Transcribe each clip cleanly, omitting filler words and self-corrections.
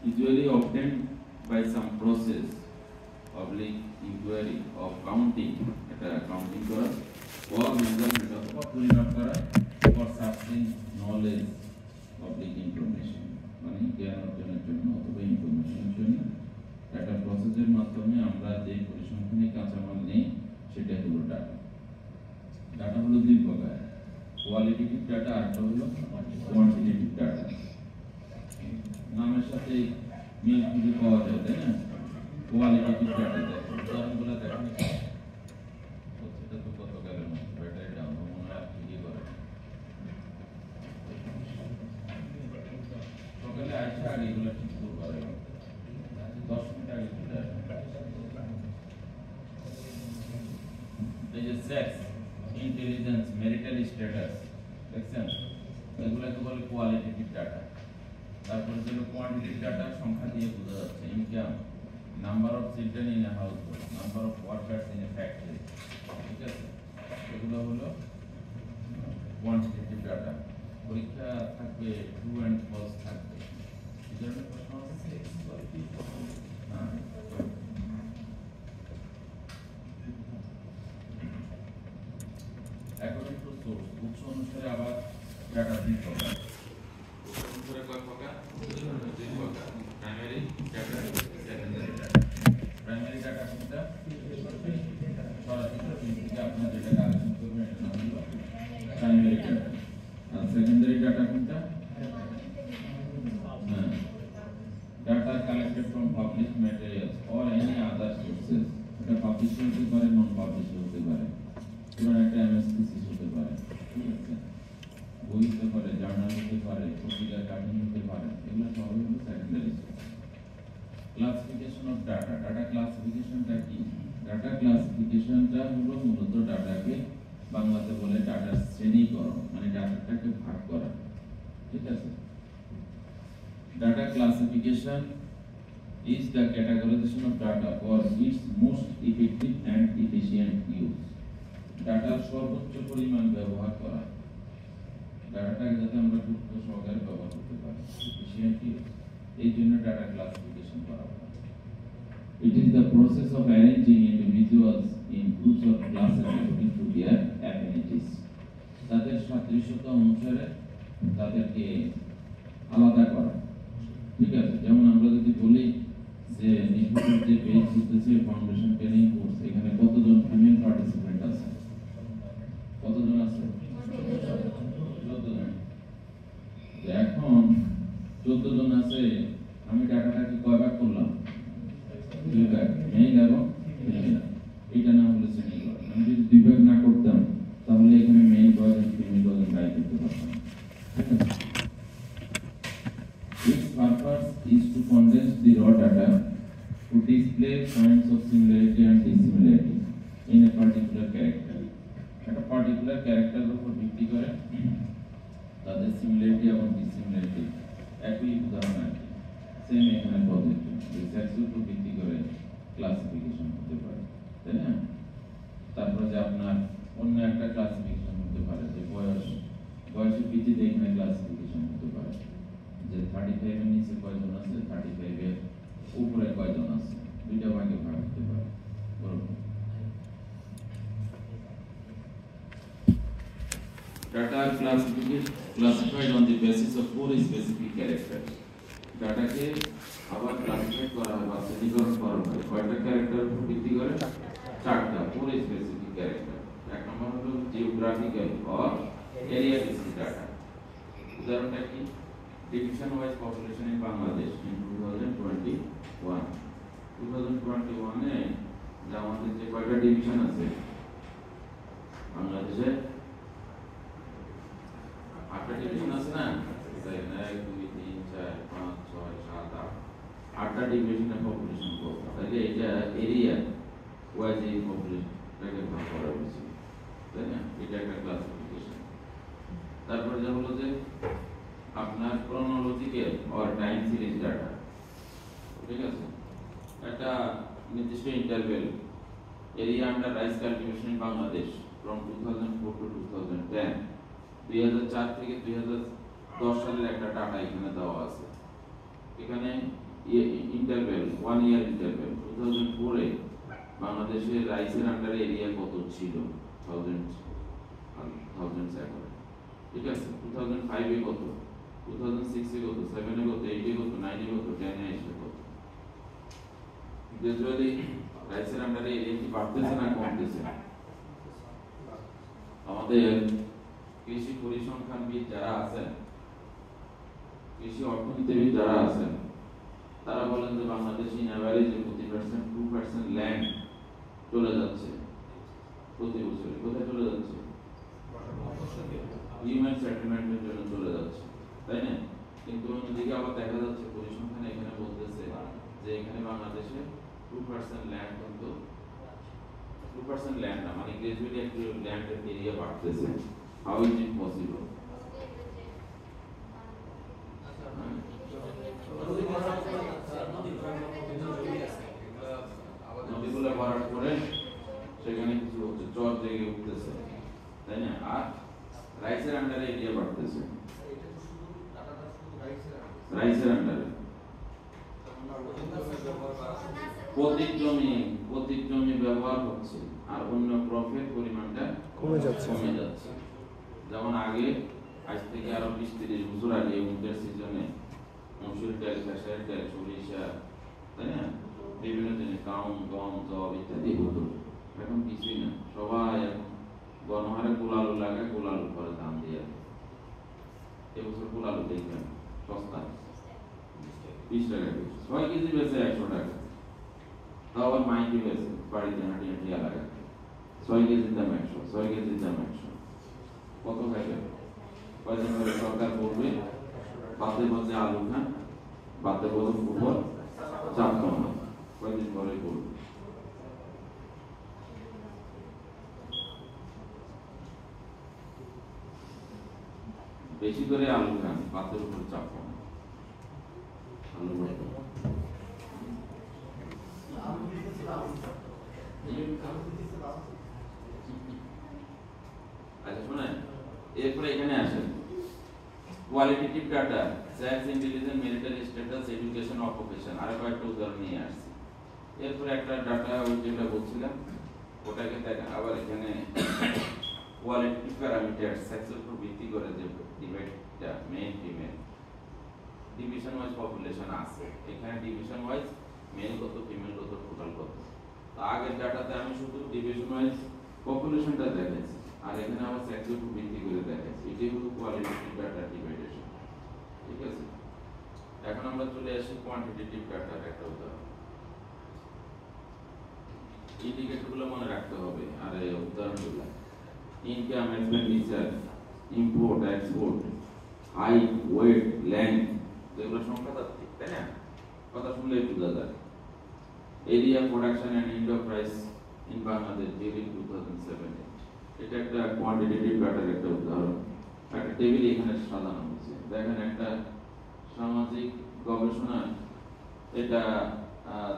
usually obtained by some process oblique inquiry of counting এটা counting করা or measurement অথবা পরিমাপ করা for searching knowledge oblique information মানে জ্ঞান অর্জনের জন্য অথবা ইনফরমেশনের জন্য একটা প্রসেসের মাধ্যমে আমরা যে পরিসংখ্যানিক কাঁচামাল নেই সেটা হলো ডাটা। ডাটা হলো দুই প্রকার, কোয়ালিটেটিভ ডাটা আর একটা হলো কোয়ান্টিটেটিভ ডাটা। নামের সাথে মিল খুঁজে পাওয়া যায়, তাই না? কোয়ালিটেটিভ ডাটা দেখো, উদাহরণগুলো দেখেন। এটা তো কত গেলের মতো ব্যাটারি ডাউন মনে হয় ঠিকই করে সকালে আসে আগে এগুলো ঠিক করবে 10 মিনিট আগে চলে আসে। এই যে সেক্স, ইন্টেলিজেন্স, ম্যারিটাল স্ট্যাটাস দেখছেন, এগুলোকে বলে কোয়ালিটেটিভ ডাটা। তারপরে যেগুলো কোয়ান্টিটিভ ডাটা সংখ্যা দিয়ে বোঝা যাচ্ছে, income, number of children in a house hold, number of workers in a factory, ঠিক আছে? এগুলো হলো কোয়ান্টিটেটিভ ডাটা। পরীক্ষা থাকবে ট্রু অ্যান্ড ফলস থাকবে। এই ধরনের প্রশ্ন আছে। হ্যাঁ, অ্যাকর্ডিং টু সোর্স, উৎস অনুসারে আবার ডাটা দুই প্রকার। উৎস অনুসারে কয় প্রকার? দুই প্রকার, primary data, secondary data. Primary data কোনটা? সরাসরি থেকে আপনার যেটা কালেকশন করবেন এটা নাম হলো প্রাইমারি ডাটা। আর সেকেন্ডারি ডাটা কোনটা? Data collected from public materials or any other sources. এটা পাবলিশ হতে পারে, নন পাবলিশ হতে পারে, পুরো একটা এমএসসি হতে পারে, ঠিক আছে? বই হতে পারে, জার্নাল হতে পারে, পত্রিকা কাটিং হতে পারে, এগুলো সবই হলো secondary source. Classification of data, data ক্লাসিফিকেশনটা কি? ডাটা ক্লাসিফিকেশনটা হলো মূলত ডাটাকে বাংলাতে বলে ডাটার শ্রেণীকরণ, মানে ডাটাটাকে ভাগ করা, ঠিক আছে? Data classification is the categorization of data for its most effective and efficient use. ডাটার সর্বোচ্চ পরিমাণ ব্যবহার করা, ডাটাটাকে যাতে আমরা খুব সহজে ব্যবহার করতে পারি, efficient use, এই জন্য ডাটা ক্লাসিফিকেশন করা হয়। It is the process of arranging individuals in groups or classes according to their affinities. তাদের সাদৃশ্যতা অনুসারে তাদেরকে আলাদা করা, ঠিক আছে? যেমন আমরা যদি বলি যে নিষ্পত্তির যে পেজ হচ্ছে ফাউন্ডেশন ট্রেনিং কোর্স, এখানে কতজন ফিমেল পার্টিসিপেন্ট আছে? কতজন আছে? 14 জন। এখন 14 জন আছে, আমি ডাটাটাকে কয় ভাগ করলাম? 2 ভাগ, মেল এবং ফিমেল। এটা না হলে শ্রেণীকরণ। আমি যদি 2 ভাগ না করতাম তাহলে এখানে মেল কয়জন, ফিমেল কয়জন বাই করতে পারতাম, ঠিক আছে? Its purpose is to condense the raw data to display points of similarity and dissimilarity in a particular character. একটা particular character উপর ভিত্তি করে তাদের similarity এবং dissimilarity একই উদাহরণ আছে, সেম এখানে প্রযোজ্য। সেক্সের উপর ভিত্তি করে ক্লাসিফিকেশন হতে পারে, তাই না? তারপরে যে আপনার অন্য একটা ক্লাসিফিকেশন হতে পারে যে বয়সের ভিত্তিতে এখানে ক্লাসিফিকেশন হতে পারে যে 35 এর নিচে কয়জন আছে, 35 এর উপরে কয়জন আছে, দুইটা ভাগে ভাগ হতে পারে। Data are classified on the basis of 4 specific characters. ডাটাকে আবার ক্লাসিফাই করা হয় বা শ্রেণীকরণ করা হয় কয়টা ক্যারেক্টার উপর ভিত্তি করে? 4টা, 4 স্পেসিফিক ক্যারেক্টার। এক নম্বর হলো geographical or area basis data. উদাহরণটা কি? Division wise population in Bangladesh in 2021। 2021 এ যে আমাদের যে কয়টা ডিভিশন আছে বাংলাদেশে, 8টা ডিভিশন আছে না? 1 2 3 4 5 6 7 8, 8টা ডিভিশনের পপুলেশন কত? তাহলে এটা এরিয়া ওয়াইজ এই পপুলেশনটাকে ভাগ করা হয়েছে, তাই না? এটা একটা ক্লাসিফিকেশন। তারপরে যা হলো যে আপনার chronological or time series data, ঠিক আছে? একটা নির্দিষ্ট interval area under rice cultivation in Bangladesh from 2004 to 2010, 2004 থেকে 2010 সালের একটা ডাটা এখানে দেওয়া আছে। এখানে 1 ইয়ার ইন্টারভ্যাল 2004 এ বাংলাদেশের রাইসের আন্ডারে এরিয়া কত ছিল 1000 একর, ঠিক আছে। 2005 এ কত, 2006 এ কত, 7 এ কত, 8 এ কত, 9 এ কত, 10 এ এসে কত। গ্রাজুয়ালি রাইসের আন্ডারে এরিয়া কি বাড়তেছে না কমতেছে? আমাদের কৃষি পরিসংখ্যানবিদ যারা আছেন, কৃষি অর্থনীতিবিদ যারা আছেন, তারা বলেন যে বাংলাদেশে ইন অ্যাভারেজ 2% ল্যান্ড চলে যাচ্ছে প্রতি বছর। কোথায় চলে যাচ্ছে? হিউম্যান সেটেলমেন্টের জন্য চলে যাচ্ছে, তাই না? কিন্তু অন্যদিকে আবার দেখা যাচ্ছে পরিসংখ্যান এখানে বলতেছে যে এখানে বাংলাদেশে 2% ল্যান্ড, কিন্তু 2% ল্যান্ড না, মানে গ্রাজুয়ালি একটু ল্যান্ডের এরিয়া বাড়তেছে। How is it possible? নদীগুলো ভরাট করে সেখানে কিছু হচ্ছে, চর জেগে উঠতেছে, তাই না? আর রাইসের আন্ডারে এরিয়া বাড়তেছে, রাইসের আন্ডারে প্রত্যেক জমি ব্যবহার হচ্ছে আর অন্য ক্রপের পরিমাণটা কমে যাচ্ছে। যেমন আগে, আজ থেকে আরো 20-30 বছর আগে উইন্টার সিজনে মসুর ডাল, খেসারির ডাল, সরিষা, তাই না, বিভিন্ন জিনিস গম, জব ইত্যাদি হতো। এখন কিছুই না, সবাই এখন গণহারে গোলালু লাগায়, গোলালুর পরে দাম দিয়ে। এবছর গোলালু দেখবেন সস্তা, 20 টাকা কেজি, 6 কেজি বেচে 100 টাকা। তাও আবার মাইকি বেচে বাড়িতে হাঁটি হাঁটি এলাকা, 6 কেজির দাম 100, 6 কেজির দাম 100। কত খাইবে? কয়দিন ধরে সরকার বলবে বাদে বাদে আলু খান, বাদে বাদে ফুটবল, চাপ কম, কয়দিন পরে বলবে। বেশি করে আলু খান, বাতের উপর চাপ কম, আলু ভালো। আচ্ছা শোনেন, এরপরে এখানে আসেন qualitative data, sex, intelligence, marital status, education, occupation, আর কয়েকটা উদাহরণ নিয়ে আসছি। এরপরে একটা ডাটা ওই যেটা বলছিলাম ওটাকে দেখেন, আবার এখানে কোয়ালিটেটিভ প্যারামিটার সেক্সের উপর ভিত্তি করে যে ডিভাইডটা male female division wise population আছে, এখানে ডিভিশন ওয়াইজ মেল কত, ফিমেল কত, টোটাল কত। তো আগের ডাটাতে আমি শুধু ডিভিশন ওয়াইজ পপুলেশনটা দেখাইছি, আর এখানে আমার সেক্সের উপর ভিত্তি করে দেখাইছি। এটাই হলো কোয়ালিটেটিভ ডাটা ডিভাইডেশন, ঠিক আছে। এখন আমরা চলে আসি কোয়ান্টিটেটিভ ডাটার একটা উদাহরণ। ইন্ডিকেটরগুলো মনে রাখতে হবে, আর এই উদাহরণগুলো income, expenditure, import, export, height, weight, length, যেগুলো সংখ্যা তাত্ত্বিক, তাই না? কথা শুনলেই বোঝা যায়। Area, production and enterprise in Bangladesh during 2007। এটা একটা কোয়ান্টিটেটিভ ডাটার একটা উদাহরণ। একটা টেবিল এখানে সাজানো হয়েছে, দেখেন একটা সামাজিক গবেষণা, এটা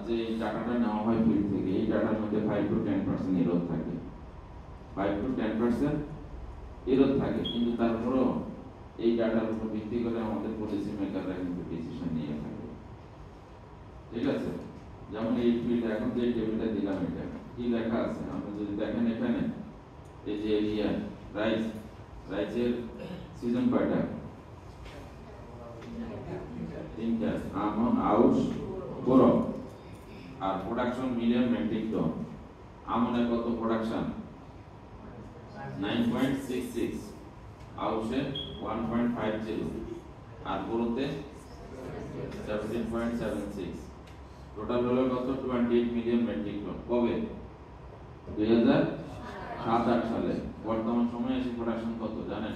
যে ডাটাটা নেওয়া হয় ফিল্ড থেকে, এই ডাটার মধ্যে 5 to 10% এরর থাকে, 5 to 10% এরর থাকে, কিন্তু তারপরও এই ডাটার উপর ভিত্তি করে আমাদের পলিসি মেকাররা কিন্তু ডিসিশন নিয়ে থাকে, ঠিক আছে। যেমন এই ফিল্ড, এখন যে টেবিলটা দিলাম, এটা কি লেখা আছে আপনি যদি দেখেন, এখানে এই যে এরিয়া রাইসের সিজন কয়টা? 3টা, আমন, আউশ, বোরো। আর প্রোডাকশন মিলিয়ন মেট্রিক টন। আমনে কত প্রোডাকশন? 9.66, আউশে 1.50, আর বোরোতে 17.76। টোটাল হলো কত? 28 মিলিয়ন মেট্রিক টন। কবে? 2007-08 সালে। বর্তমান সময়ে এসে প্রোডাকশন কত জানেন?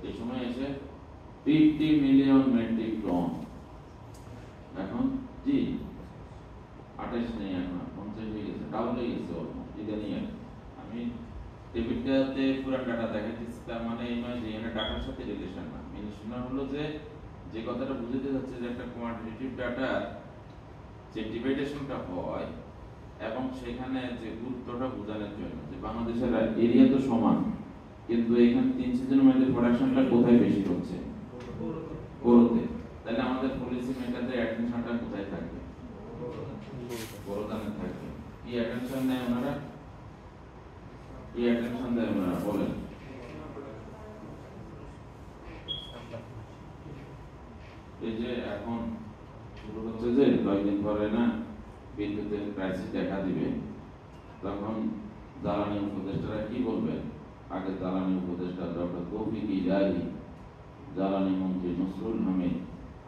এই সময় এসে 50 মিলিয়ন মেট্রিক টন। এখন জি 28 নেই, এখন 50 হয়ে গেছে, ডাবল হয়ে গেছে অলমোস্ট। এটা নিয়ে আমি টেবিলটাতে পুরো ডাটা দেখাচ্ছি, তার মানে এই নয় যে এখানে ডাটার সাথে রিলেশন না। মিনিশন হলো যে কথাটা বুঝতে যাচ্ছে যে একটা কোয়ান্টিটেটিভ ডাটা যে ডিভাইডেশনটা হয় এবং সেখানে যে গুরুত্বটা বোঝানোর জন্য, যে বাংলাদেশের এরিয়া তো সমান, কিন্তু এখানে 3 সিজনের মধ্যে প্রোডাকশনটা কোথায় বেশি হচ্ছে? বোরোতে। তাহলে আমাদের পলিসি মেকার এদের অ্যাটেনশনটা কোথায় থাকবে? বড় দানে থাকবে। কি অ্যাটেনশন নেয় ওনারা? কি অ্যাটেনশন দেয় ওনারা বলেন? এই যে এখন শুরু হচ্ছে যে কয়েকদিন পরে না বিদ্যুতের ক্রাইসিস দেখা দিবে, তখন জ্বালানি উপদেষ্টারা কি বলবেন? আগে জ্বালানি উপদেষ্টা ডক্টর তৌফিক ইলাহি, জ্বালানি মন্ত্রী নসরুল হামিদ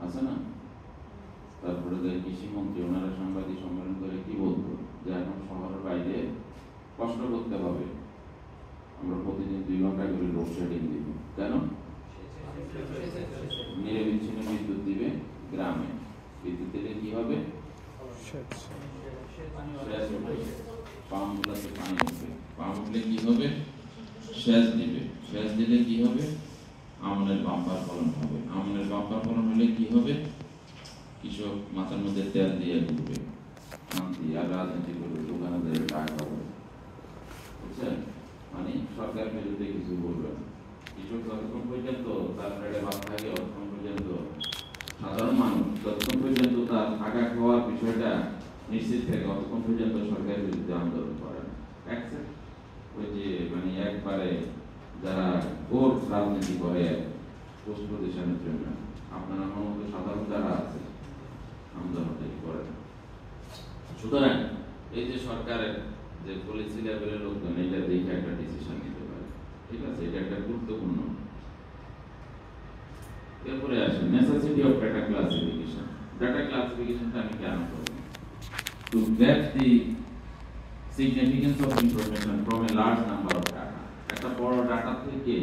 আছে না, তারপরে যে কৃষি মন্ত্রী, ওনারা সাংবাদিক সম্মেলন করে কি বলতো যে এখন শহরের বাইরে কষ্ট করতে হবে, আমরা প্রতিদিন 2 ঘন্টা করে লোডশেডিং দিব। কেন? নিরবিচ্ছিন্ন বিদ্যুৎ দিবে গ্রামে। বিদ্যুৎ দিলে কি হবে? পাম্প গুলাতে পানি উঠবে, পাম্প উঠলে কি হবে? সেচ দিবে, সেচ দিলে কি হবে? আমনের বাম্পার ফলন হবে, আমনের বাম্পার ফলন হলে কি হবে? কৃষক মাথার মধ্যে তেল দিয়ে ঘুরবে, শান্তি আর রাজনীতি করবে, দোকানে দিয়ে টাকা পাবে, বুঝছেন? মানে সরকার বিরুদ্ধে কিছু বলবে না। কৃষক যতক্ষণ পর্যন্ত তার পেটে ভাত থাকে, ততক্ষণ পর্যন্ত সাধারণ মানুষ যতক্ষণ পর্যন্ত তার থাকা খাওয়ার বিষয়টা নিশ্চিত থাকে, ততক্ষণ পর্যন্ত সরকারের বিরুদ্ধে আন্দোলন করে না। ওই যে মানে একবারে যারা ঘোর রাজনীতি করে পোস্ট প্রতিষ্ঠানের জন্য, আপনারা আমার মতো সাধারণ যারা আছে আন্দোলনটাই করে না। সুতরাং এই যে সরকারের যে পলিসি লেভেলের লোকজন এটা দেখে একটা ডিসিশন নিতে পারে, ঠিক আছে? এটা একটা গুরুত্বপূর্ণ। এরপরে আসে necessity of data classification. Data ক্লাসিফিকেশনটা আমি কেন করব? To get the significance of information from a large number of data. একটা বড় ডাটা থেকে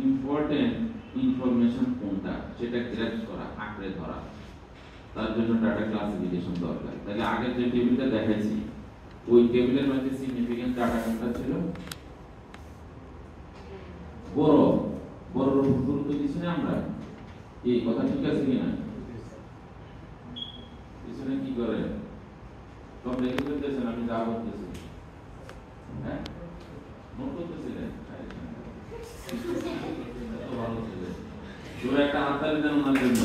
ইম্পর্টেন্ট ইনফরমেশন কোনটা সেটা গ্র্যাব করা, আঁকড়ে ধরা, তার জন্য ডাটা ক্লাসিফিকেশন দরকার। তাহলে আগে যে টেবিলটা দেখাইছি ওই টেবিলের মধ্যে সিগনিফিকেন্ট ডাটা কোনটা ছিল? বড় বড় গুরুত্ব দিচ্ছি না আমরা? এই কথা ঠিক আছে কিনা? পিছনে কি করে সব দেখে ফেলতেছেন, আমি যা বলতেছি হ্যাঁ নোট করতেছিলেন? ভালো ছিল, জোরে একটা হাততালি দেন ওনার জন্য।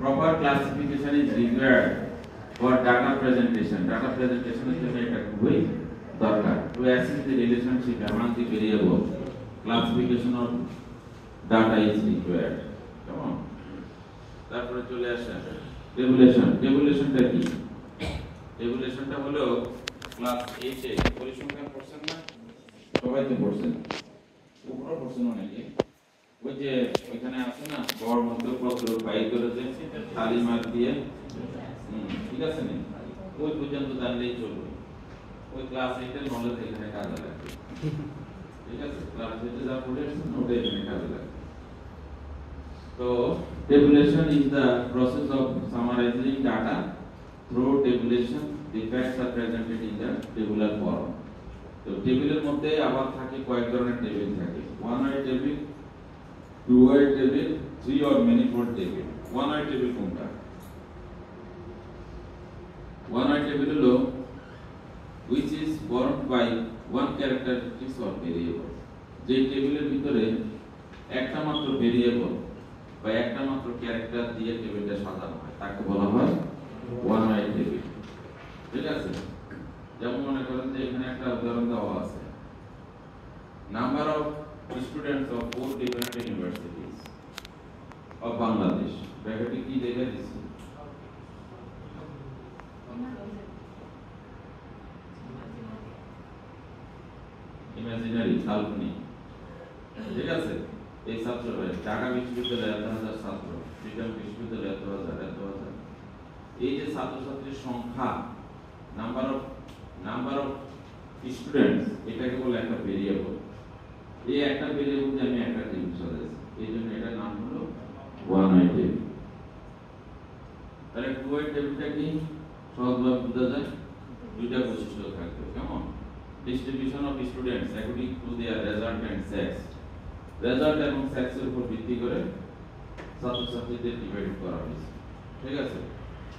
Proper classification is required for data presentation. Data presentation is জন্য এটা খুবই দরকার। To assess the relationship among the variables, classification of data is required. Come on. তারপরে চলে আসে টেবুলেশন। টেবুলেশনটা কি? টেবুলেশনটা হলো ক্লাস 8 এ পরিসংখ্যান পড়ছেন না? সবাই তো পড়ছেন, উপরে পড়ছেন অনেকে। ওই যে ওইখানে আছে না গড় মধ্যপত্র ফাইল করে যে খালি মার্ক দিয়ে, ঠিক আছে না? ওই পর্যন্ত জানলেই চলবে। ওই ক্লাস 8 এর নলেজ এখানে কাজে লাগবে, ঠিক আছে? ক্লাস 8 এ যা পড়েছেন ওটা এখানে কাজে লাগবে। So tabulation is the process of summarizing data. Through tabulation, the facts are presented in the tabular form. So টেবিলের মধ্যে আবার থাকে কয়েক ধরনের টেবিল থাকে। One way table, two way table, three or manifold table. One way table কোনটা? One way table হলো which is formed by one characteristics or variable. যে টেবিলের ভিতরে একটা মাত্র ভেরিয়েবল বা একটা মাত্র ক্যারেক্টার দিয়ে টেবিলটা সাজানো হয় তাকে বলা হয় ওয়ান ওয়ে টেবিল, ঠিক আছে? যেমন মনে করেন যে এখানে একটা উদাহরণ দেওয়া আছে, number of students of 4 different universities of Bangladesh. ব্র্যাকেটে কি দেখে দিছি? ইমাজিনারি, কাল্পনিক, ঠিক আছে? এই ছাত্ররা ঢাকা বিশ্ববিদ্যালয়ে 1000 ছাত্র, ব্রিটেন বিশ্ববিদ্যালয়ে 1000। এই যে ছাত্রছাত্রীর সংখ্যা, নাম্বার অফ স্টুডেন্টস, এটাকে বলে একটা ভেরিয়েবল। এই একটা ভেরিয়েবল দিয়ে আমি একটা টেবিল সাজাইছি, এই জন্য এটার নাম হলো ওয়ান ওয়ে টেবিল। তাহলে টু ওয়ে টেবিলটা কি? সহজভাবে বোঝা যায়, দুইটা বৈশিষ্ট্য থাকবে। কেমন? Distribution of students according to their result and sex. Result এবং সেক্সের উপর ভিত্তি করে ছাত্রছাত্রীদের ডিভাইড করা হয়েছে, ঠিক আছে?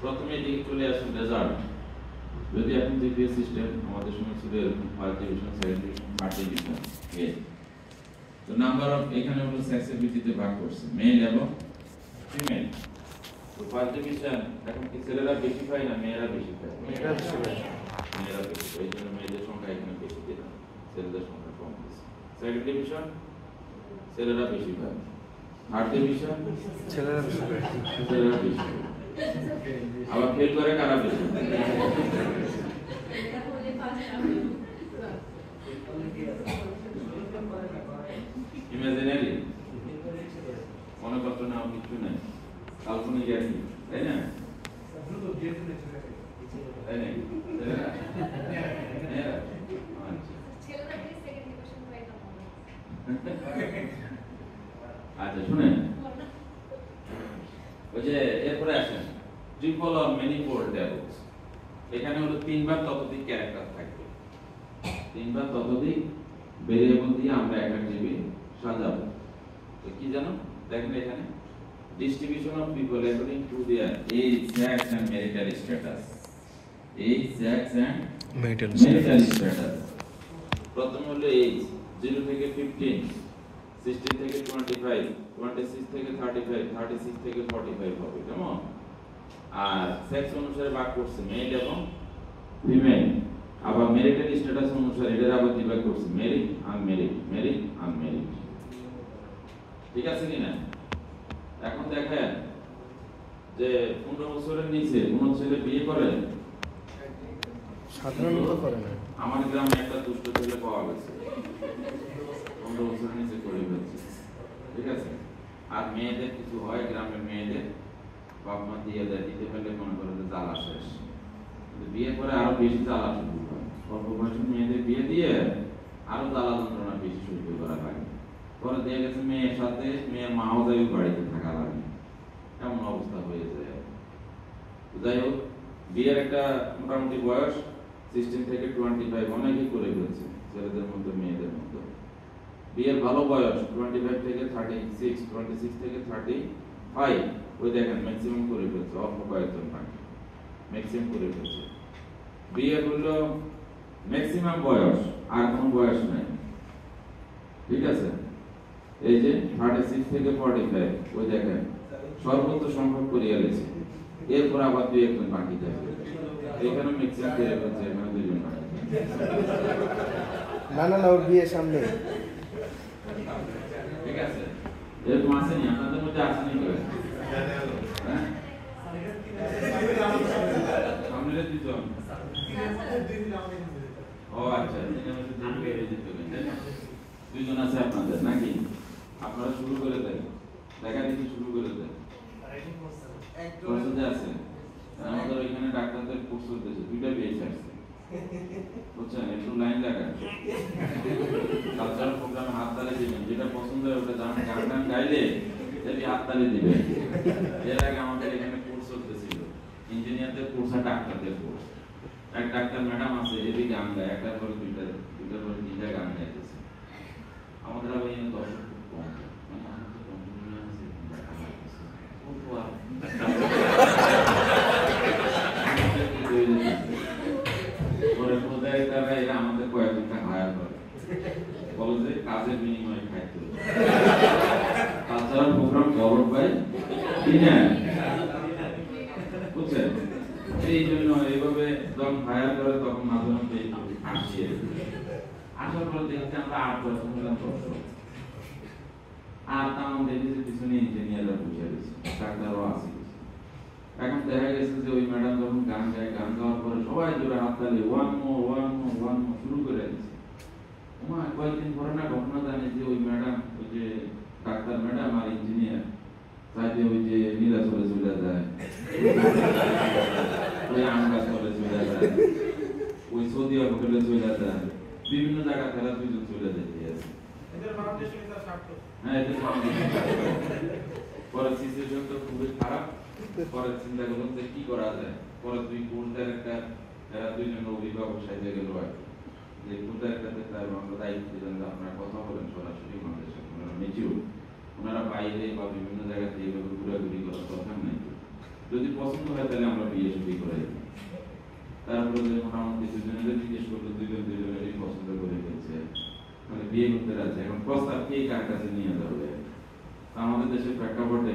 প্রথমে এদিকে চলে আসুন রেজাল্ট। যদি এখন জিপিএস সিস্টেম আমাদের সময় ছিল এরকম 5 ডিভিশন, 7 ডিভিশন, 8 ডিভিশন, 8 তো নাম্বার অফ এখানে হলো সেক্সের ভিত্তিতে ভাগ করছে মেল এবং ফিমেল তো ফার্স্ট ডিভিশন এখন কি ছেলেরা বেশি পায় না মেয়েরা বেশি পায় মেয়েরা বেশি পায় এই জন্য মেয়েদের সংখ্যা এখানে বেশি দিলাম ছেলেদের সংখ্যা কম দিয়েছে সেকেন্ড ডিভিশন ছেলেরা বেশি পায় থার্ড ডিভিশন ছেলেরা বেশি পায় আবার ফেল করে কারা বেশি ইমাজিনারি মনে করতে না কিছু নাই কাল্পনিক আর কি তাই না তাই না আচ্ছা শুনেন ওই যে এরপরে আসেন ট্রিপল অর ম্যানিফোল্ড টেবলস এখানে হলো তিনবার ততোধিক ক্যারেক্টার থাকবে তিনবার ততোধিক ভেরিয়েবল দিয়ে আমরা একটা টেবিল সাজাবো তো কি জানো দেখেন এখানে distribution of people according to their age, sex and marital status age, sex and marital status প্রথম হলো age 0 থেকে 15 16 থেকে 25 26 থেকে 35 36 থেকে 45 হবে কেমন আর সেক্স অনুসারে ভাগ করছে মেল এবং ফিমেল আবার ম্যারিটাল স্ট্যাটাস অনুসারে এটার আবার ভাগ করছে ম্যারিড আনম্যারিড ঠিক আছে কি না এখন দেখেন যে 15 বছরের নিচে কোন ছেলে বিয়ে করে সাধারণত করে না আমার গ্রামে একটা দুষ্ট ছেলে পাওয়া গেছে 15 বছরের নিচে করে ফেলছে ঠিক আছে আর মেয়েদের কিছু হয় গ্রামের মেয়েদের বাপ মা দিয়ে দেয় দিতে পারলে মনে করে যে জ্বালা শেষ বিয়ে করে আরো বেশি জ্বালা শুরু হয় অল্প বয়সী মেয়েদের বিয়ে দিয়ে আরো জ্বালা যন্ত্রণা বেশি শুরু করা লাগে পরে দেখা গেছে মেয়ের সাথে মেয়ের মাও যাই বাড়িতে থাকা লাগে এমন অবস্থা হয়ে যায় যাই হোক বিয়ের একটা মোটামুটি বয়স 16 থেকে 25 অনেকেই করে ফেলছে ছেলেদের মধ্যে মেয়েদের মধ্যে বিয়ের ভালো বয়স 25 থেকে 36 26 থেকে 35 ওই দেখেন ম্যাক্সিমাম করে ফেলছে অল্প কয়েকজন বাকি ম্যাক্সিমাম করে ফেলছে বিয়ের হলো ম্যাক্সিমাম বয়স আর কোনো বয়স নাই ঠিক আছে এই যে 36 থেকে 45 ওই দেখেন সর্বোচ্চ সংখ্যক করিয়া গেছে এরপর আবার দুই একজন বাকি থাকবে এখানে ম্যাক্সিমাম করে ফেলছে এখানে দুইজন বাকি না না ওর বিয়ে সামনে ঠিক আছে এরকম আসেনি আপনাদের মধ্যে আসেনি করে হ্যাঁ সামনে দুইজন ও আচ্ছা দুইজন আছে আপনাদের নাকি আপনারা শুরু করে দেন দেখা দেখি শুরু করে দেন আছে আমাদের ওইখানে ডাক্তারদের কোর্স চলতেছে দুইটা বেশ আসছে বুঝছেন একটু লাইন লাগান কালচারাল প্রোগ্রামে হাত তালি দিবেন যেটা পছন্দ হয় ওটা গান গান গাইলে যদি হাত তালি দিবেন এর আগে আমাদের এখানে কোর্স চলতেছিল ইঞ্জিনিয়ারদের কোর্স আর ডাক্তারদের কোর্স এক ডাক্তার ম্যাডাম আছে এদিকে গান গায় একটার পরে দুইটার পরে তিনটা গান গাইতেছে আমাদের আবার এই দর্শক খুব কম আমাদের কয়েকজনকে হায়ার করে বলো যে কাজের বিনিময়ে খাইতে কালচারাল প্রোগ্রাম গভর্ন বাই বুঝছেন এই জন্য এইভাবে যখন হায়ার করে তখন মাঝে মধ্যে আসিয়ে আসার পরে দেখতে আমরা 8 হলাম দর্শক আর তেমন দেখেছি পিছনে ইঞ্জিনিয়াররা বসে রয়েছে ডাক্তারও আছে এখন দেখা গেছে যে ওই ম্যাডাম যখন গান গায় গান গাওয়ার পরে সবাই জোরে হাততালি ওয়ান মোর শুরু করে দিচ্ছে আমার কয়েকদিন পরে না ঘটনা জানি যে ওই ম্যাডাম ওই যে ডাক্তার ম্যাডাম আর ইঞ্জিনিয়ার চাইতে ওই যে নীলাচলে চলে যায় ওই আম গাছ চলে চলে যায় ওই সৌদি হোটেলে চলে যায় বিভিন্ন জায়গা ফেরা দুইজন চলে যেতে আছে হ্যাঁ এটা পরে সিচুয়েশন তো খুবই খারাপ পরে চিন্তা করলাম যে কি করা যায় পরে দুই কোর্সের একটা দুইজন অভিভাবক সাইডে গেল আর যে কোর্সের একটা আমরা দায়িত্ব দিলাম যে আপনারা কথা বলেন সরাসরি আমাদের সাথে ওনারা মেচিউর ওনারা বাইরে বা বিভিন্ন জায়গাতে এইভাবে ঘোরাঘুরি করার দরকার নাই যদি পছন্দ হয় তাহলে আমরা বিয়ে শুরু করে দিই তারপরে যে মোটামুটি দুজনেরই জিজ্ঞেস করলো দুজনেরই পছন্দ করে ফেলছে মানে বিয়ে করতে রাজি, এখন প্রস্তাব কে কার কাছে নিয়ে যাবে? আমাদের দেশের প্রেক্ষাপটে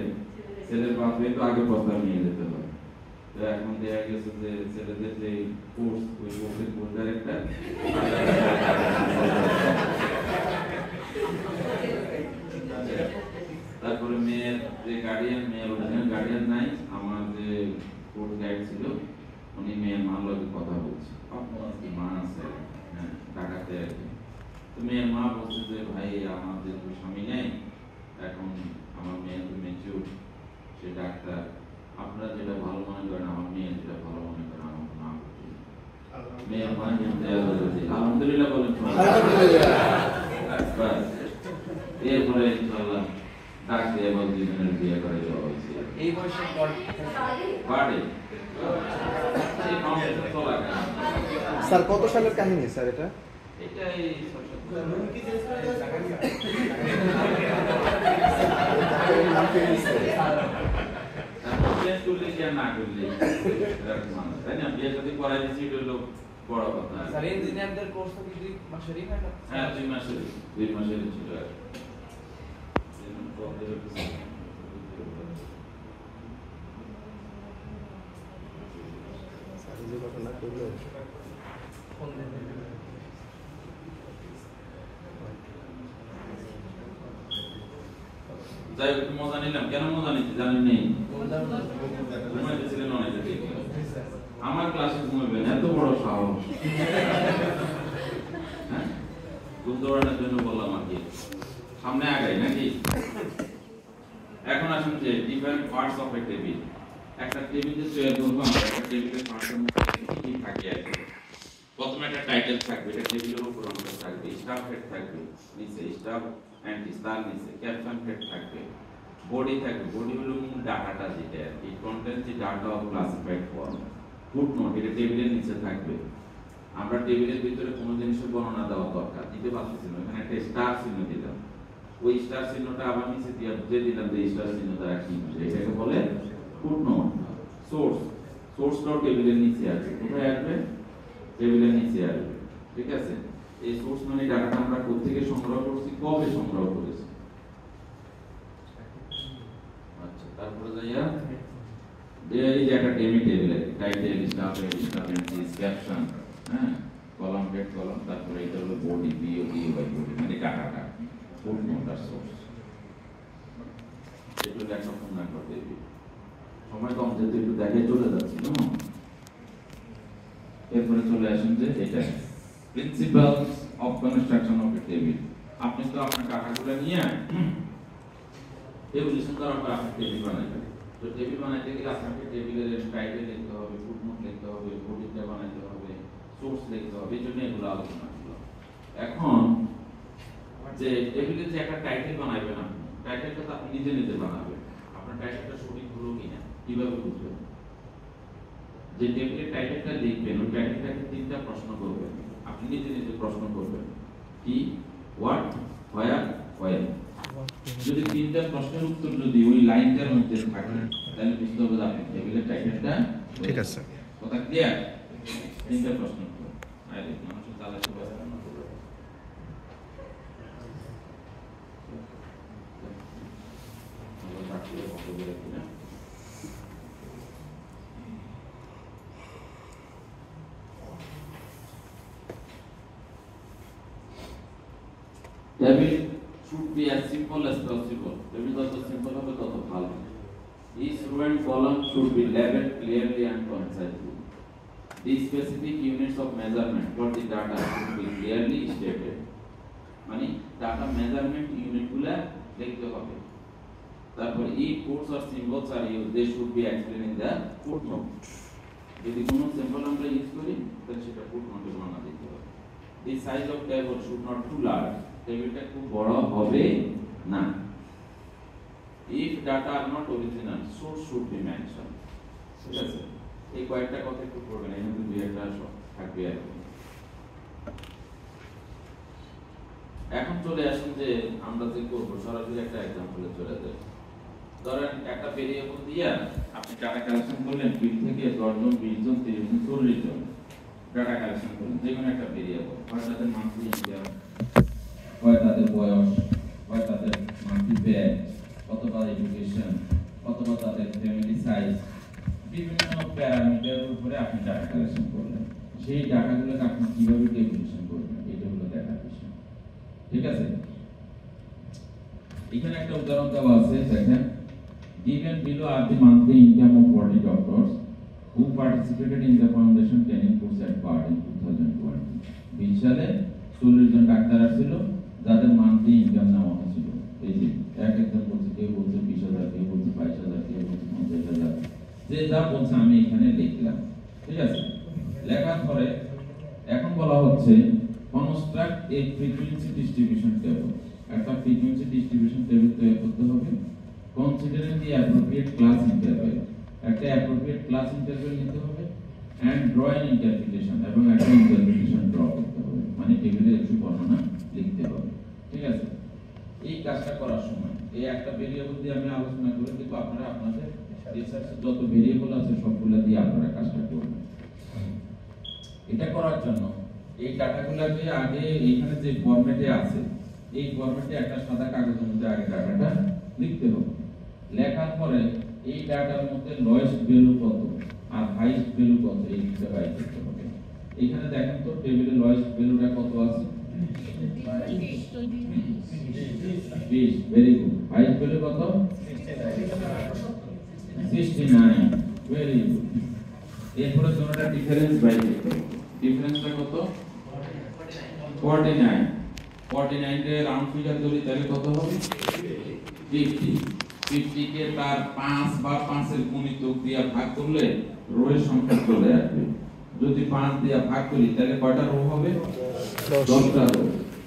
ছেলের বাপ তো আগে প্রস্তাব নিয়ে যেতে হয়। তো এখন দেখা গেছে যে ছেলেদের যে কোর্স, ওই কোর্সের কোর্স ডাইরেক্টর তারপরে মেয়ের যে গার্ডিয়ান, মেয়ের অরিজিনাল গার্ডিয়ান নাই, আমার যে কোর্স গাইড ছিল উনি মেয়ের মার লগে কথা বলছে, মা আছে ঢাকাতে আর কি। তো মেয়ের মা বলছে যে ভাই আমার যে স্বামী নেই, এখন আমার মেয়ে তো ম্যাচিউর, সে ডাক্তার, আপনারা যেটা ভালো মনে করেন, আমার মেয়ে যেটা ভালো মনে করেন আমার মা করতে। মেয়ের মা আলহামদুলিল্লাহ বলেন, এরপরে ইনশাআল্লাহ ডাক দিয়ে বল দুজনের বিয়ে করে দেওয়া হয়েছে। এই বয়সে বাড়ে স্যার কত সালের কাহিনী স্যার এটা? এটাই না করলে তাই না, বিয়ে যদি করাই দিচ্ছি এটা হলো বড় কথা। স্যার ইঞ্জিনিয়ারদের কোর্স তো 2 মাসেরই হয় না? হ্যাঁ 2 মাসের ছিল আর যাই একটু মজা নিলাম। কেন মজা নিচ্ছি জানেন? নেই ঘুমাইতেছিলেন অনেকে দেখে, আমার ক্লাসে ঘুমাবেন এত বড় সাহস? হ্যাঁ, ঘুম দৌড়ানোর জন্য বললাম আর কি, সামনে আগাই নাকি? এখন আসুন যে different parts of A table. একটা টেবিলে তৈরি করবো আমরা, একটা টেবিলের পার্টসের মধ্যে কি থাকে আর কি। প্রথমে একটা টাইটেল থাকবে, এটা টেবিলের উপর অংশ থাকবে, স্টাফ হেড থাকবে, নিচে স্টাফ এন্ড স্টার, নিচে ক্যাপশন হেড থাকবে, বডি থাকবে। বডি হলো মূল ডাটাটা, যেটা আর কি কন্টেন্ট, যে data off classified form. Footnote এটা টেবিলের নিচে থাকবে। আমরা টেবিলের ভিতরে কোনো জিনিসের বর্ণনা দেওয়া দরকার, দিতে পারতেছি না, এখানে একটা স্টার চিহ্ন দিলাম, ওই স্টার চিহ্নটা আবার নিচে দিয়ে দিলাম যে স্টার চিহ্ন দ্বারা কি বুঝে, এটাকে বলে ফুটনোট। সোর্সটাও টেবিলের নিচে আছে, কোথায় আসবে? টেবিলের নিচে আসবে, ঠিক আছে? এই সোর্স মানে ডাটাটা আমরা কোথা থেকে সংগ্রহ করছি, কবে সংগ্রহ করেছি। আচ্ছা, তারপরে যাইয়া এই যে একটা ডেমি টেবিল আছে, title, staff head, staff entries, caption, হ্যাঁ, কলাম হেড কলাম, তারপরে এটা হলো বডি, বিওডি বাই বডি মানে ডাটাটা, ফুটনোট আর সোর্স। একটু লেখা পূর্ণ করতে দিবি, সময় কম যেহেতু একটু দেখে চলে যাচ্ছি না। এরপরে চলে আসুন যে এটা principles of construction of A table. আপনি তো আপনার ডাটাগুলো নিয়ে টেবিলেশন করার পর আপনি টেবিল বানাবেন। তো টেবিল বানাইতে গেলে আপনাকে টেবিলের টাইটেল লিখতে হবে, ফুটনোট লিখতে হবে, বডিটা বানাইতে হবে, সোর্স লিখতে হবে, এই জন্য এগুলো আলোচনা করলো। এখন যে টেবিলের যে একটা টাইটেল বানাবেন, আপনি টাইটেলটা তো আপনি নিজে নিজে বানাবেন। আপনার টাইটেলটা সঠিক হলো কিনা কিভাবে বুঝবেন? যে টেবিলের টাইটেলটা লিখবেন, ওই টাইটেলটাকে 3টা প্রশ্ন করবেন, আপনি নিজে নিজে প্রশ্ন করবেন, কি, হোয়াট, হোয়ার, হোয়েন। যদি 3টা প্রশ্নের উত্তর যদি ওই লাইনটার মধ্যে থাকে, তাহলে বুঝতে হবে আপনি টেবিলের টাইটেলটা ঠিক আছে। কথা ক্লিয়ার? 3টা প্রশ্ন করবেন। আরে মানুষের চালাকি বাস না করবে। আমরা চাকরির কথা বলে কিনা table should be as simple as possible. Table যত simple হবে তত ভালো। Each row and column should be labeled clearly and concisely. The specific units of measurement for the data should be clearly stated. মানে data measurement unit গুলা লিখতে হবে। তারপর if codes or symbols are used, they should be explained in the footnote. যদি কোনো symbol আমরা use করি তাহলে সেটা ফুটনোটে বর্ণনা দিতে হবে। The size of table should not too large. টেবিলটা খুব বড় হবে না। If data are not original, source should be mentioned. ঠিক আছে? এই কয়েকটা কথা একটু পড়বেন, এর মধ্যে দুই একটা থাকবে আর কি। এখন চলে আসুন যে আমরা যে করব, সরাসরি একটা एग्जांपले চলে যাই। ধরেন একটা ভেরিয়েবল দিয়া আপনি ডাটা কালেকশন করলেন, 2 থেকে 10 জন, 20 জন, 30 জন, 40 জন ডাটা কালেকশন করলেন, যে কোনো একটা ভেরিয়েবল, হয় তাদের মান্থলি ইনকাম, হয় ব্যাগ অথবা এডুকেশন অথবা তাদের ফ্যামিলি সাইজ বিভিন্ন প্যারামিটারের উপরে আপনি ডাটা কালেকশন করলেন। সেই ডাটাগুলোকে আপনি কিভাবে ক্যালকুলেশন করবেন এটা হলো দেখার বিষয়। ঠিক আছে, এখানে একটা উদাহরণ দেওয়া আছে, দেখেন given below are the monthly income of 40 doctors who participated in the foundation training course at BART in 2020 20 সালে 40 জন ডাক্তার আসছিল যাদের মান্থলি ইনকাম নেওয়া হয়েছিল। এই যে একজন বলছে, কেউ বলছে 20,000, কেউ বলছে 22,000, কেউ বলছে 50,000, যে যা বলছে আমি এখানে লিখলাম। ঠিক আছে, লেখার পরে এখন বলা হচ্ছে কনস্ট্রাক্ট এ ফ্রিকোয়েন্সি ডিস্ট্রিবিউশন টেবল। একটা ফ্রিকোয়েন্সি ডিস্ট্রিবিউশন টেবল তৈরি করতে হবে কনসিডারিং দি অ্যাপ্রোপ্রিয়েট ক্লাস ইন্টারভেল। একটা অ্যাপ্রোপ্রিয়েট ক্লাস ইন্টারভেল নিতে হবে এন্ড ড্র অ্যান ইন্টারপ্রিটেশন, এবং একটা ইন্টারপ্রিটেশন ড্র করতে হবে, মানে টেবিলে একটু বর্ণনা লিখতে হবে। ঠিক আছে, এই কাজটা করার সময় এই একটা ভেরিয়েবল দিয়ে আমি আলোচনা করে দিব, আপনারা আপনাদের রিসার্চে যত ভেরিয়েবল আছে সবগুলো দিয়ে আপনারা কাজটা করবেন। এটা করার জন্য এই ডাটাগুলোকে আগে এইখানে যে ফরম্যাটে আছে এই ফরম্যাটে একটা সাদা কাগজের মধ্যে আগে ডাটাটা লিখতে হবে। লেখার পরে এই ডাটার মধ্যে লোয়েস্ট ভ্যালু কত আর হাইয়েস্ট ভ্যালু কত এই দুটো বাইর করতে হবে। এখানে দেখেন তো টেবিলে লোয়েস্ট ভ্যালুটা কত আছে, 20। Very good. হাইয়েস্ট ভ্যালু কত, 69। Very good. এরপরে দুটোটা ডিফারেন্স বাইর করতে হবে। ডিফারেন্সটা কত, 49। 49 কে রাউন্ড ফিগার ধরি তাহলে কত হবে, 50। 50 কে তার 5 বা 5 এর গুণিতক দিয়ে ভাগ করলে রো এর সংখ্যা চলে আসবে। যদি 5 দিয়ে ভাগ করি তাহলে কয়টা রো হবে, 10টা রো।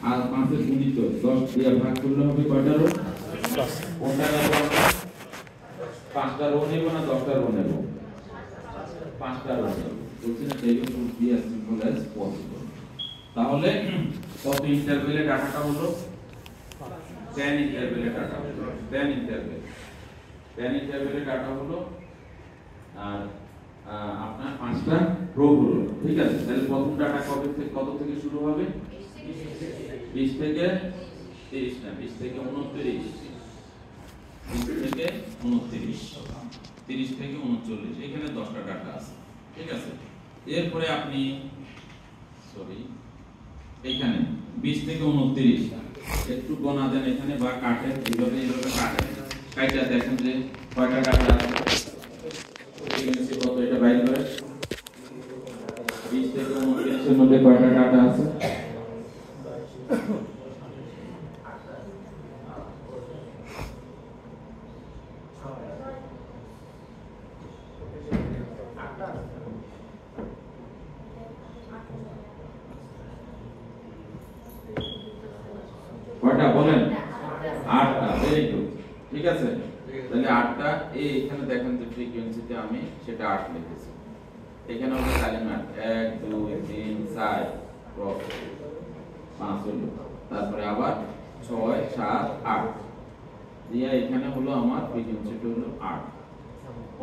আর 5 এর গুণিতক 10 দিয়ে ভাগ করলে হবে কয়টা রো, 10। কোনটা নেব, 5টা রো নেব না 10টা রো নেব, 5টা রো নেব। বলছি না table should be as simple as possible. তাহলে কত ইন্টারভেলে ডাটাটা হলো, 10 ইন্টারভেলে ডাটা হলো, 10 ইন্টারভেলে ডাটা হলো, আর আপনার 5টা রো হলো। ঠিক আছে, তাহলে প্রথম ডাটা কবে থেকে কত থেকে শুরু হবে, 20 থেকে 30 না 20 থেকে 29, 20 থেকে 29, 30 থেকে 39, এখানে 10টা ডাটা আছে। ঠিক আছে, এরপরে আপনি এখানে 20 থেকে 29 একটু গোনা দেন এখানে বা কাটেন, এইভাবে কাটেন, কাইটা দেখেন যে কয়টা ডাটা আছে, ফ্রিকোয়েন্সি কত এটা বাইর করে। 20 থেকে 29 এর মধ্যে কয়টা ডাটা আছে, কয়টা বলেন, 8টা। Very good. ঠিক আছে, তাহলে 8টা এখানে দেখেন যে ফ্রিকোয়েন্সিতে আমি সেটা 8 লিখেছি। এখানে হলো কালিমাত 1 2 3 4 5 হলো, তারপরে আবার 6 7 8 দিয়ে এখানে হলো আমার ফ্রিকোয়েন্সিটা হলো 8।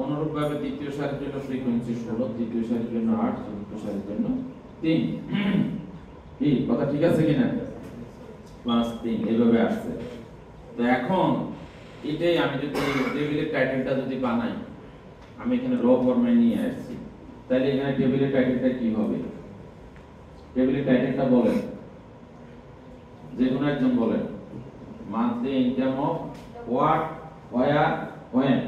অনুরূপ ভাবে দ্বিতীয় সারির জন্য ফ্রিকোয়েন্সি 16, তৃতীয় সারির জন্য 8, চতুর্থ সারির জন্য 3। কি কথা ঠিক আছে কিনা, +3 এইভাবে আসছে। তো এখন এটাই আমি যদি টেবিলের টাইটেলটা যদি বানাই, আমি এখানে র ফর্মে নিয়ে আসছি, তাহলে এখানে টেবিলের টাইটেলটা কি হবে, টেবিলের টাইটেলটা বলেন, যে কোনো একজন বলেন। Monthly income of what, where, when.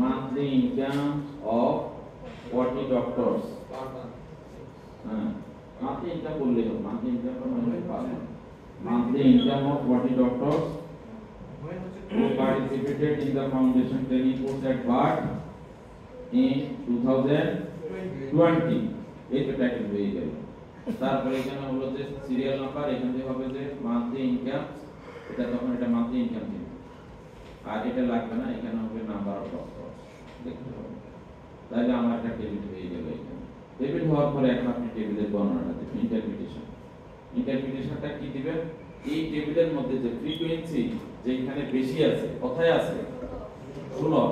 Monthly income of 40 doctors. হ্যাঁ, মান্থলি ইনকাম বললেই হবে, মান্থলি ইনকাম মানে পাবেন। Monthly income of 40 doctors who participated in the foundation training course at BART in 2020. এই তো টাইটেল হয়ে গেল। তারপরে এখানে হলো যে সিরিয়াল নাম্বার, এখানে হবে যে মান্থলি ইনকাম, এটা তখন এটা মান্থলি ইনকাম দিবে, আর এটা লাগবে না, এখানে হবে নাম্বার অফ ডক্টর দেখতে হবে। তাহলে আমার একটা টেবিল হয়ে গেল। এখানে টেবিল হওয়ার পরে এখন আপনি টেবিলের বর্ণনাটা দেবেন, ইন্টারপ্রিটেশন। ইন্টারপ্রিটেশনটা কি দিবেন, এই টেবিলের মধ্যে যে ফ্রিকোয়েন্সি যেখানে বেশি আছে, কোথায় আছে, শুনো,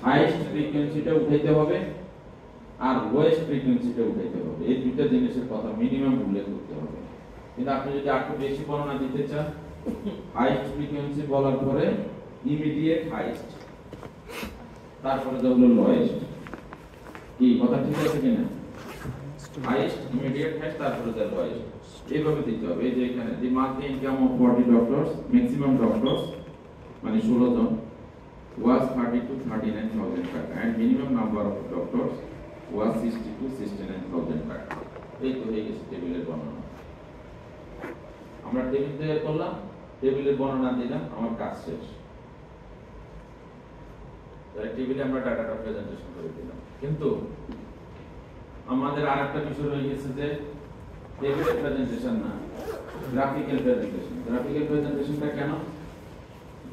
হাইয়েস্ট ফ্রিকোয়েন্সিটা উঠাইতে হবে আর লোয়েস্ট ফ্রিকোয়েন্সিটা উঠাইতে হবে। এই দুইটা জিনিসের কথা মিনিমাম উল্লেখ করতে হবে। কিন্তু আপনি যদি একটু বেশি বর্ণনা দিতে চান হাইস্ট ফ্রিকোয়েন্সি বলার পরে ইমিডিয়েট হাইস্ট, তারপরে হলো লোয়েস্ট। কি কথা ঠিক আছে কিনা? হাইস্ট, ইমিডিয়েট হাইস্ট, তারপরে লোয়েস্ট, এইভাবে দিতে হবে। এই যে এখানে the monthly income of 40 doctors, maximum doctors মানে 16 জন was 30 to 39,000 টাকা and minimum number of doctors was 60 to 69,000 টাকা। এই তো হয়ে গেছে টেবিলের বর্ণনা। আমরা টেবিল তৈরি করলাম, টেবিলের বর্ণনা দিলাম, আমার কাজ শেষ। তাই টেবিলে আমরা ডাটাটা প্রেজেন্টেশন করে দিলাম। কিন্তু আমাদের আরেকটা বিষয় রয়ে গেছে যে টেবিলের প্রেজেন্টেশন না, গ্রাফিক্যাল প্রেজেন্টেশন। গ্রাফিক্যাল প্রেজেন্টেশনটা কেন?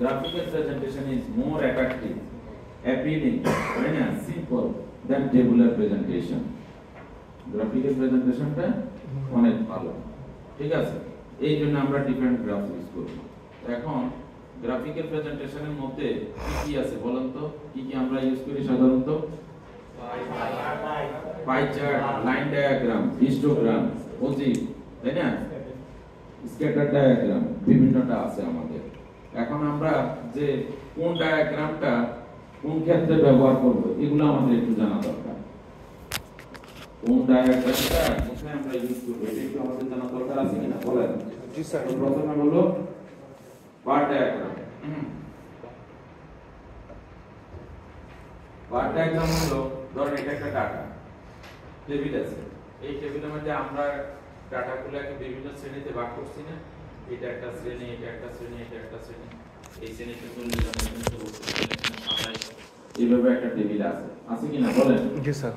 Graphical presentation is more attractive, appealing, and simple than tabular presentation. Graphical presentation টা অনেক ভালো, ঠিক আছে? এই জন্য আমরা ডিফারেন্ট গ্রাফ ইউজ করব। এখন গ্রাফিক্যাল প্রেজেন্টেশনের মধ্যে কি কি আছে বলেন তো? কি কি আমরা ইউজ করি সাধারণত? Pie chart, line diagram, histogram, ogive, তাই না? স্ক্যাটার ডায়াগ্রাম, বিভিন্নটা আছে আমাদের। এখন আমরা যে কোন ডায়াগ্রামটা কোন ক্ষেত্রে ব্যবহার করব এগুলো আমাদের একটু জানা দরকার। কোন ডায়াগ্রামটা কোথায় আমরা ইউজ করব এটা একটু আমাদের জানা দরকার আছে কিনা বলেন। জি স্যার। প্রথমে হলো বার ডায়াগ্রাম। বার ডায়াগ্রাম হলো ধরেন এটা একটা ডাটা টেবিল আছে, এই টেবিলের মধ্যে আমরা ডাটাগুলোকে বিভিন্ন শ্রেণীতে ভাগ করছি না? এটা একটা শ্রেণী, এটা একটা শ্রেণী, এটা একটা শ্রেণী, এই শ্রেণীতে 40 জন, এইভাবে একটা টেবিল আছে, আছে কিনা বলেন। জি স্যার।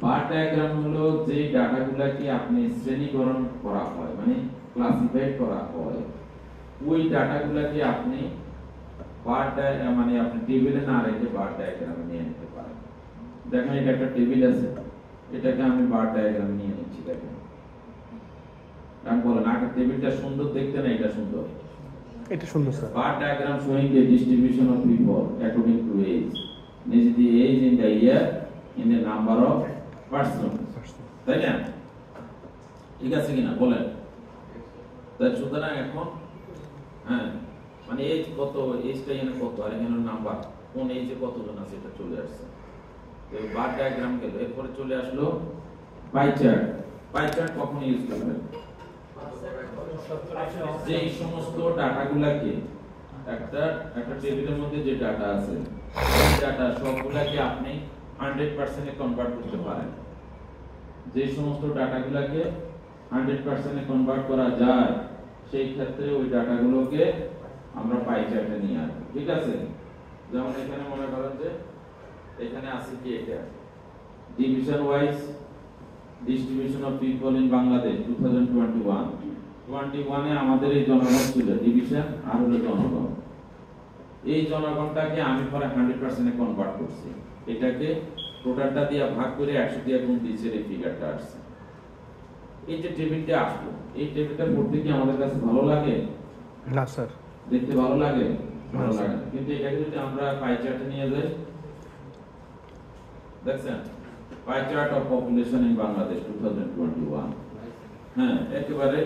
বার ডায়াগ্রাম হলো যে ডাটাগুলোকে আপনি শ্রেণীকরণ করা হয় মানে ক্লাসিফাইড করা হয়, ওই ডাটাগুলোকে আপনি বার মানে আপনি টেবিলে না রেখে বার ডায়াগ্রামে নিয়ে নিতে পারেন। দেখেন এটা একটা টেবিল আছে, এটাকে আমি বার ডায়াগ্রামে নিয়ে নিচ্ছি। দেখেন আমি বলেন আগের টেবিলটা সুন্দর দেখতে না এটা সুন্দর? এটা সুন্দর sir. Bar diagram showing the distribution of people according to age, means the age in the year in the number of persons, তাই না? ঠিক আছে কিনা বলেন? তাই সুতরাং এখন হ্যাঁ মানে এজ কত, এজটা এখানে কত আর এখানে নাম্বার কোন এজে কতজন আছে এটা চলে আসছে। তো বার ডায়াগ্রাম গেল, এরপরে চলে আসলো পাই চার্ট। পাই চার্ট কখন ইউজ করবেন? যে এই সমস্ত ডাটাগুলোকে একটা টেবিলের মধ্যে যে ডাটা আছে এই ডাটা সবগুলোকে আপনি 100% এ কনভার্ট করতে পারেন। যে সমস্ত ডাটাগুলোকে 100% এ কনভার্ট করা যায় সেই ক্ষেত্রে ওই ডাটাগুলোকে আমরা পাই চার্টে নিয়ে আসব, ঠিক আছে? যেমন এখানে মনে করেন যে এখানে আছে কি এটা division wise distribution of people in Bangladesh 2021 এ আমাদের এই জনগণ ছিল ডিভিশন আর হলো জনগণ। এই জনগণটাকে আমি পরে 100% এ কনভার্ট করছি, এটাকে টোটালটা দিয়ে ভাগ করে 100 দিয়ে গুণ দিয়েছে, এই ফিগারটা আসছে। এই যে টেবিলটা আসলো, এই টেবিলটা পড়তে কি আমাদের কাছে ভালো লাগে? না স্যার। দেখতে ভালো লাগে? ভালো লাগে। কিন্তু এটাকে যদি আমরা পাই চার্টে নিয়ে যাই, দেখছেন pie chart of population in Bangladesh 2021, হ্যাঁ একেবারে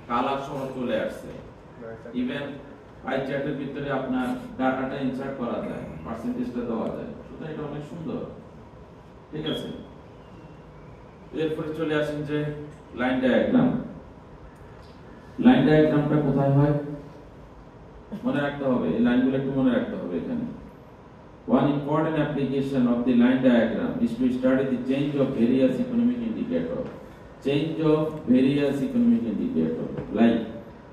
কালার সহ চলে আসছে। ইভেন পাই চার্টের ভিতরে আপনার ডাটাটা ইনসার্ট করা যায়, পার্সেন্টেজটা দেওয়া যায়, সুতরাং এটা অনেক সুন্দর, ঠিক আছে? এরপরে চলে আসেন যে লাইন ডায়াগ্রাম। লাইন ডায়াগ্রামটা কোথায় হয় মনে রাখতে হবে, এই লাইনগুলো একটু মনে রাখতে হবে। এখানে one important application of the line diagram is to study the change of various economic indicators. Change of various economic indicators like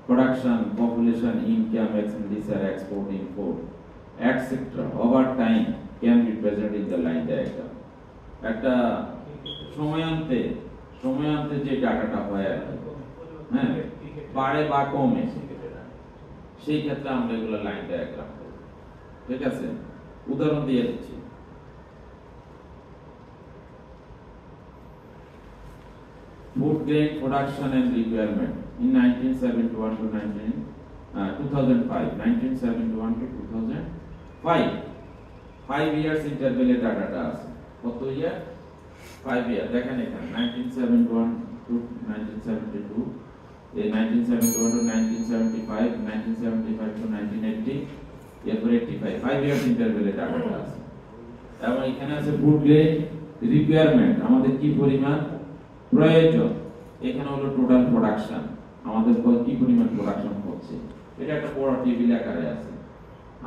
production, population, income, expenditure, export, import, etc. over time can be present in the line diagram. একটা সময়ান্তে যে ডাটাটা হয় আর কি, হ্যাঁ বাড়ে বা কমে, সেই ক্ষেত্রে আমরা এগুলো লাইন ডায়াগ্রাম করব, ঠিক আছে? উদাহরণ দিয়ে দিচ্ছি। Food grain production and requirement in 1971 to 2005, 1971 to 2005, 5 years interval এ ডাটাটা আছে। কত ইয়ার? 5 ইয়ার। দেখেন এখানে 1971 to 1972 এই 1971 to 1975, 1975 to 1980, এরপর 85, 5 ইয়ার্স ইন্টারভ্যালে ডাটাটা আছে। এবং এখানে আছে ফুড গ্রেড রিকোয়ারমেন্ট, আমাদের কি পরিমাণ প্রয়োজন, এখানে হলো টোটাল প্রোডাকশন, আমাদের কি পরিমাণ প্রোডাকশন হচ্ছে, এটা একটা বড় টেবিল আকারে আছে।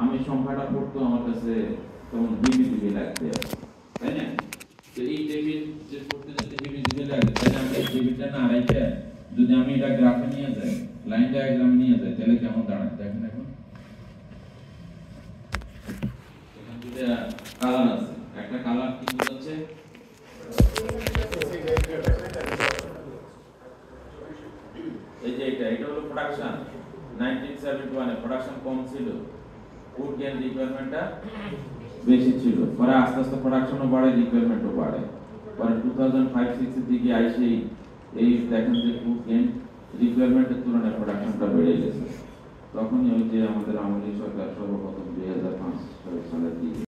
আমি সংখ্যাটা পড়তো আমার কাছে তখন হিবিজিবি লাগতে আছে, তাই না? তো এই টেবিল যে পড়তে যেতে হিবিজিবি লাগে, তাই না? আমি এই টেবিলটা না রাইখে যদি আমি এটা গ্রাফে নিয়ে যাই, লাইন ডায়াগ্রামে নিয়ে যাই, তাহলে কেমন দাঁড়ায় দেখেন। এখন এখানে দুটো কালার আছে, একটা কালার কি বোঝাচ্ছে, এই যে এটা হলো প্রোডাকশন। 1971 এ প্রোডাকশন কম ছিল, ফুড গ্রেন রিকোয়ারমেন্টটা বেশি ছিল, পরে আস্তে আস্তে প্রোডাকশনও বাড়ে, রিকোয়ারমেন্টও বাড়ে। পরে 2005-6 এর দিকে আইসে এই দেখেন যে ফুড গ্রেন রিকোয়ারমেন্টের তুলনায় প্রোডাকশনটা বেড়ে গেছে। তখনই ওই যে আমাদের আমলি সরকার সর্বপ্রথম